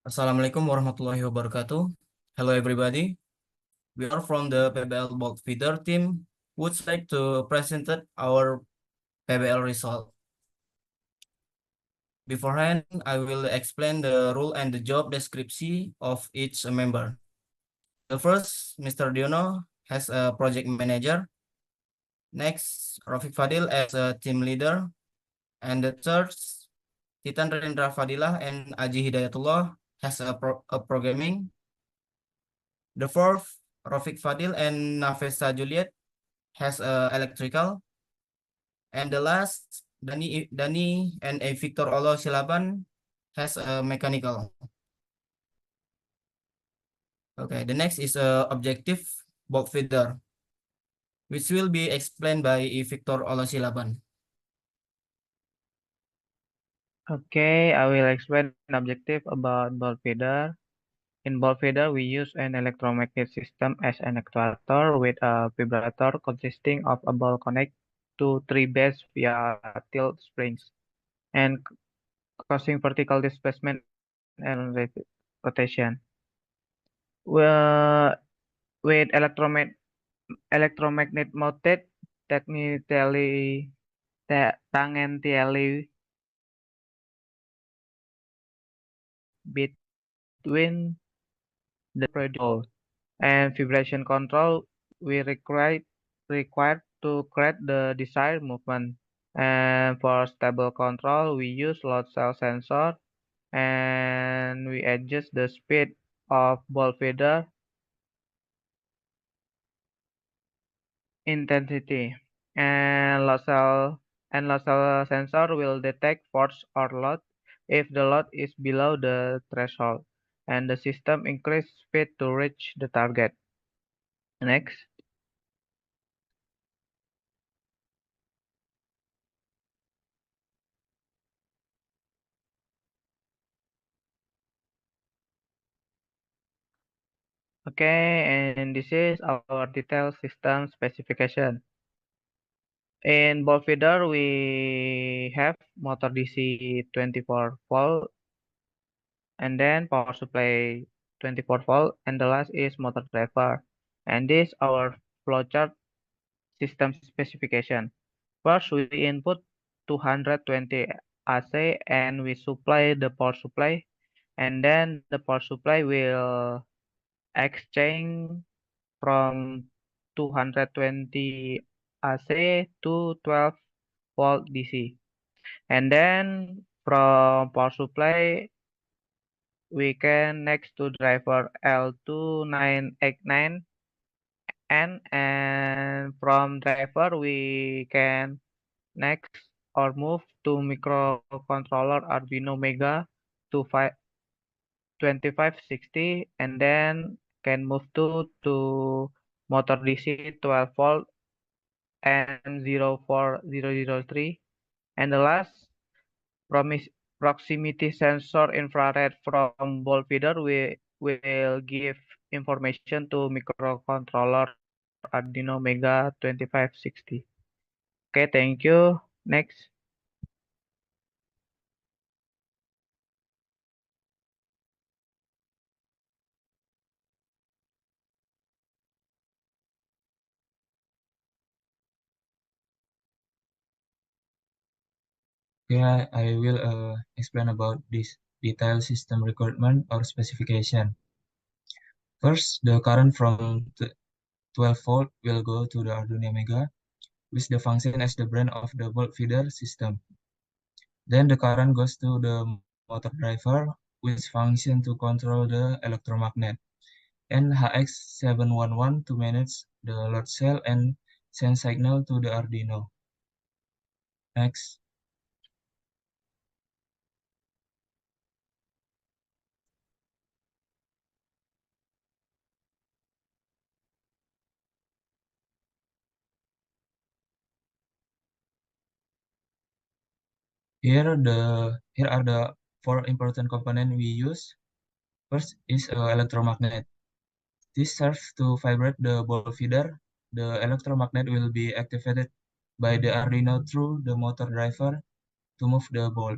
Assalamualaikum warahmatullahi wabarakatuh. Hello everybody. We are from the PBL Bulk Feeder team. Would like to present our PBL result. Beforehand, I will explain the role and the job description of each member. The first, Mr. Diono has a project manager. Next, Rafiq Fadil as a team leader. And the third, Titan Rendra Fadilah and Aji Hidayatullah has a programming. The fourth, Rafiq Fadil and Nafesa Juliet has a electrical. And the last, Dani and a Victor Olo Silaban has a mechanical. Okay, the next is a objective bulk feeder, which will be explained by Victor Olo Silaban. Okay, I will explain an objective about ball feeder. In ball feeder, we use an electromagnet system as an actuator with a vibrator consisting of a ball connect to three bases via tilt springs and causing vertical displacement and rotation. Well, with electromagnet mounted technically tangentially between the produce and vibration control we required to create the desired movement. And for stable control, we use load cell sensor and we adjust the speed of ball feeder intensity. And load cell sensor will detect force or load if the load is below the threshold, and the system increase speed to reach the target. Next. Okay, and this is our detailed system specification. In ball feeder, we have motor DC 24 volt and then power supply 24 volt, and the last is motor driver. And this our flowchart system specification. First, we input 220 AC and we supply the power supply, and then the power supply will exchange from 220 AC to 12 volt DC. And then from power supply, we can next to driver L2989 and from driver we can next or move to microcontroller Arduino Mega to 2560 and then can move to motor DC 12 volt and 04003, and the last proximity sensor infrared from ball feeder we will give information to microcontroller Arduino Mega 2560. Okay, thank you. Next. Yeah, I will explain about this detailed system requirement or specification. First, the current from 12 volt will go to the Arduino Mega, with the function as the brain of the volt feeder system. Then the current goes to the motor driver, which function to control the electromagnet, and HX711 to manage the load cell and send signal to the Arduino. Next. Here are the four important components we use. First is electromagnet. This serves to vibrate the ball feeder. The electromagnet will be activated by the Arduino through the motor driver to move the ball.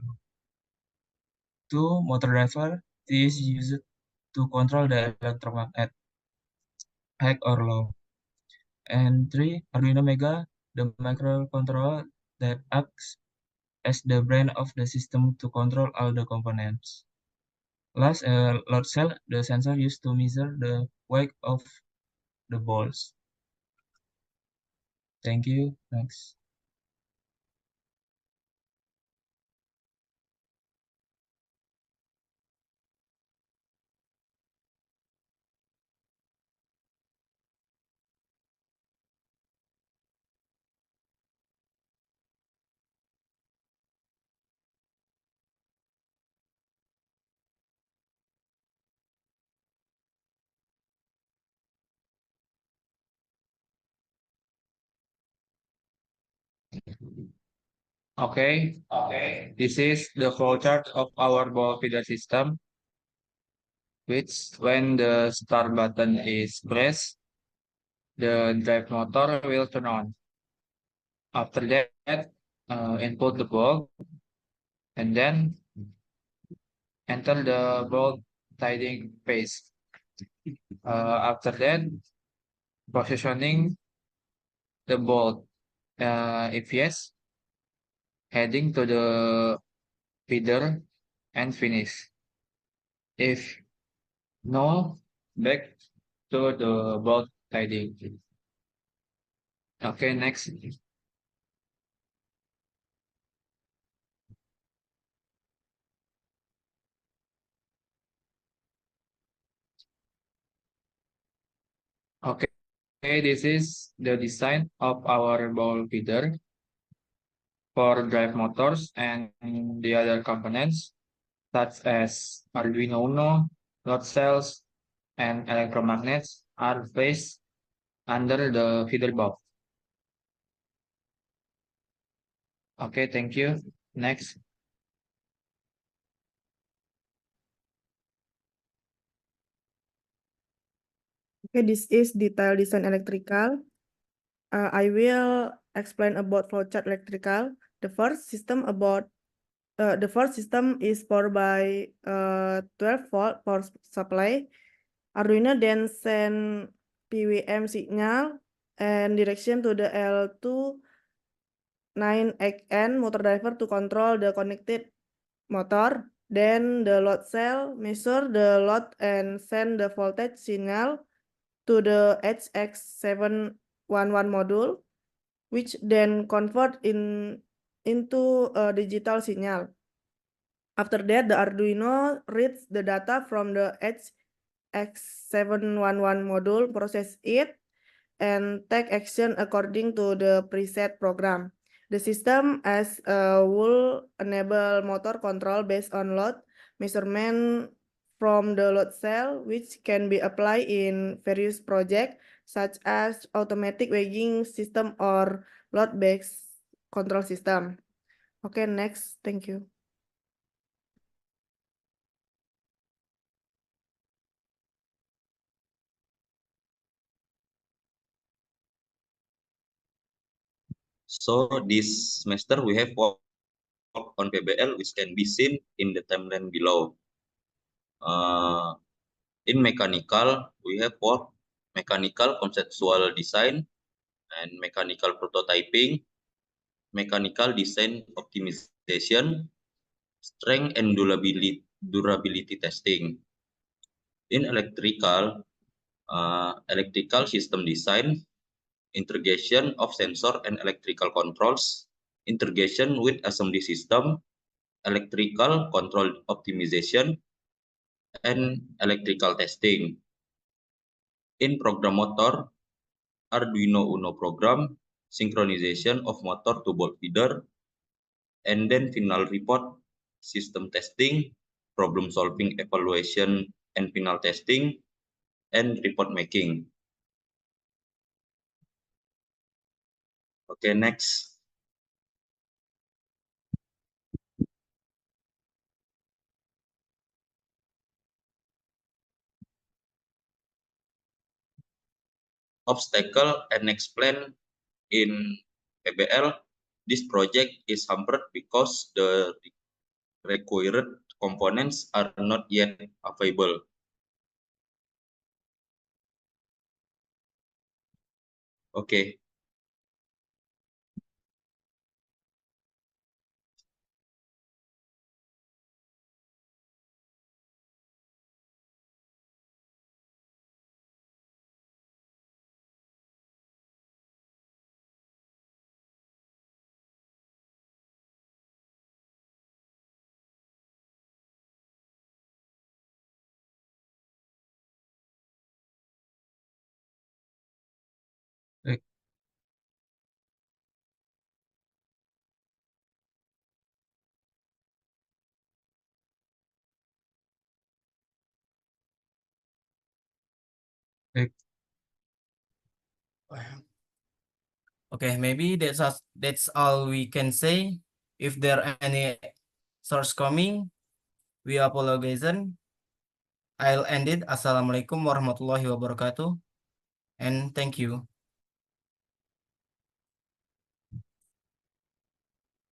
Two, motor driver. is used to control the electromagnet, high or low. And 3, Arduino Mega, the microcontroller that acts as the brain of the system to control all the components. Last, load cell, the sensor used to measure the weight of the balls. Thank you. Next. Okay, this is the flowchart of our ball feeder system, which when the start button is pressed, the drive motor will turn on. After that, input the ball and then enter the ball tiding phase. After that, positioning the ball. If yes, heading to the feeder and finish. If no, back to the ball tiding. Okay, next. Okay, this is the design of our ball feeder for drive motors and the other components such as Arduino Uno, load cells, and electromagnets are placed under the feeder box. Okay, thank you. Next. Okay, this is detail design electrical. I will explain about flowchart electrical. The first system is powered by 12-volt power supply. Arduino then send PWM signal and direction to the L2 9XN motor driver to control the connected motor. Then the load cell measure the load and send the voltage signal to the HX711 module, which then convert into a digital signal. After that, the Arduino reads the data from the HX711 module, process it, and take action according to the preset program. The system will enable motor control based on load measurement from the load cell, which can be applied in various projects such as automatic weighing system or load-based control system. Okay, next. Thank you. So this semester we have work on PBL, which can be seen in the timeline below. In mechanical, we have work mechanical conceptual design and mechanical prototyping, mechanical design optimization, strength and durability testing. In electrical, electrical system design, integration of sensor and electrical controls, integration with assembly system, electrical control optimization, and electrical testing. In program motor, Arduino Uno program, synchronization of motor to ball feeder, and then final report, system testing, problem solving evaluation and final testing, and report making. Okay, next. Obstacle and explain in PBL. This project is hampered because the required components are not yet available. Okay. Baik. Baik. Okay, maybe that's all we can say. If there are any shortcoming, we apologize. I'll end it. Assalamualaikum warahmatullahi wabarakatuh. And thank you.